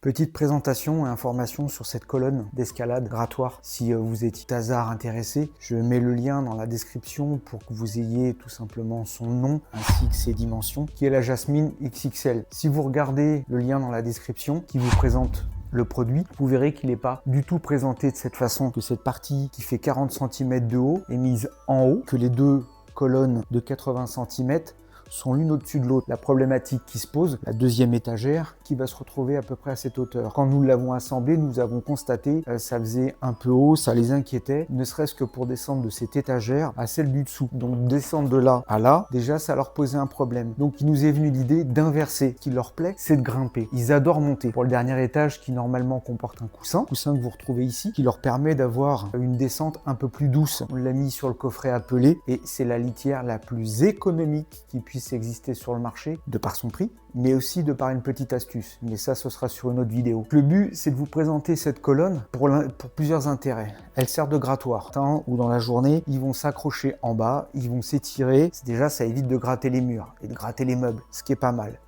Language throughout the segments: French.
Petite présentation et information sur cette colonne d'escalade grattoir. Si vous étiez hasard intéressé, je mets le lien dans la description pour que vous ayez tout simplement son nom ainsi que ses dimensions, qui est la Jasmine XXL. Si vous regardez le lien dans la description qui vous présente le produit, vous verrez qu'il n'est pas du tout présenté de cette façon, que cette partie qui fait 40 cm de haut est mise en haut, que les deux colonnes de 80 cm sont l'une au-dessus de l'autre. La problématique qui se pose, la deuxième étagère qui va se retrouver à peu près à cette hauteur. Quand nous l'avons assemblée, nous avons constaté ça faisait un peu haut, ça les inquiétait, ne serait-ce que pour descendre de cette étagère à celle du dessous. Donc descendre de là à là, déjà ça leur posait un problème. Donc il nous est venu l'idée d'inverser. Ce qui leur plaît, c'est de grimper. Ils adorent monter. Pour le dernier étage qui normalement comporte un coussin que vous retrouvez ici, qui leur permet d'avoir une descente un peu plus douce. On l'a mis sur le coffret appelé et c'est la litière la plus économique qui puisse exister sur le marché de par son prix, mais aussi de par une petite astuce. Mais ça, ce sera sur une autre vidéo. Le but, c'est de vous présenter cette colonne pour plusieurs intérêts. Elle sert de grattoir. Ou dans la journée, ils vont s'accrocher en bas, ils vont s'étirer. Déjà, ça évite de gratter les murs et de gratter les meubles, ce qui est pas mal.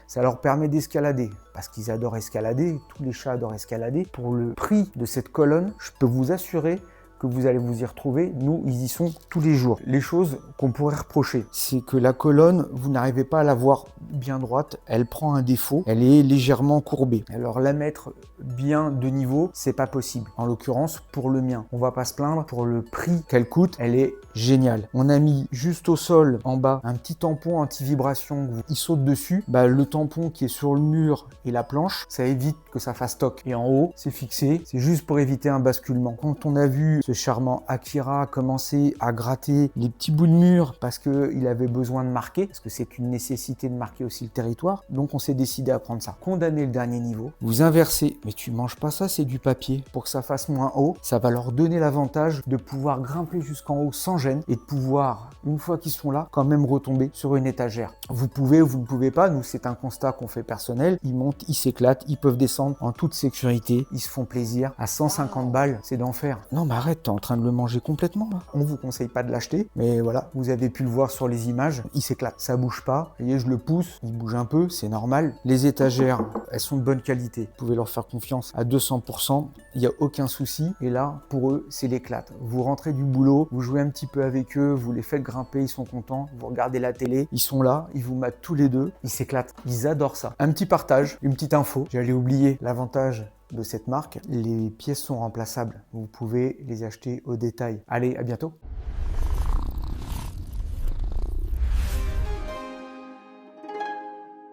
Ça leur permet d'escalader, parce qu'ils adorent escalader, tous les chats adorent escalader. Pour le prix de cette colonne, je peux vous assurer que vous allez vous y retrouver. Nous, ils y sont tous les jours. Les choses qu'on pourrait reprocher, c'est que la colonne, vous n'arrivez pas à la voir bien droite, elle prend un défaut, elle est légèrement courbée. Alors la mettre bien de niveau, c'est pas possible. En l'occurrence, pour le mien, on va pas se plaindre, pour le prix qu'elle coûte, elle est géniale. On a mis juste au sol, en bas, un petit tampon anti-vibration, il saute dessus. Le tampon qui est sur le mur et la planche, ça évite que ça fasse toc. Et en haut, c'est fixé, c'est juste pour éviter un basculement. Quand on a vu ce charmant Akira commencer à gratter les petits bouts de mur parce qu'il avait besoin de marquer, parce que c'est une nécessité de marquer aussi le territoire, donc on s'est décidé à prendre ça. Condamner le dernier niveau, vous inversez, mais tu manges pas ça, c'est du papier. Pour que ça fasse moins haut, ça va leur donner l'avantage de pouvoir grimper jusqu'en haut sans gêne et de pouvoir, une fois qu'ils sont là, quand même retomber sur une étagère. Vous pouvez ou vous ne pouvez pas, nous c'est un constat qu'on fait personnel, ils montent, ils s'éclatent, ils peuvent descendre en toute sécurité, ils se font plaisir. À 150 balles, c'est d'enfer. Non mais arrête, t'es en train de le manger complètement là. On vous conseille pas de l'acheter, mais voilà, vous avez pu le voir sur les images, il s'éclate. Ça bouge pas, vous voyez, je le pousse, il bouge un peu, c'est normal. Les étagères, elles sont de bonne qualité. Vous pouvez leur faire confiance à 200%, il n'y a aucun souci. Et là, pour eux, c'est l'éclate. Vous rentrez du boulot, vous jouez un petit peu avec eux, vous les faites grimper, ils sont contents, vous regardez la télé, ils sont là, ils vous matent tous les deux, ils s'éclatent, ils adorent ça. Un petit partage, une petite info, j'allais oublier l'avantage de cette marque, les pièces sont remplaçables. Vous pouvez les acheter au détail. Allez, à bientôt.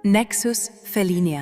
Nexus Felinia.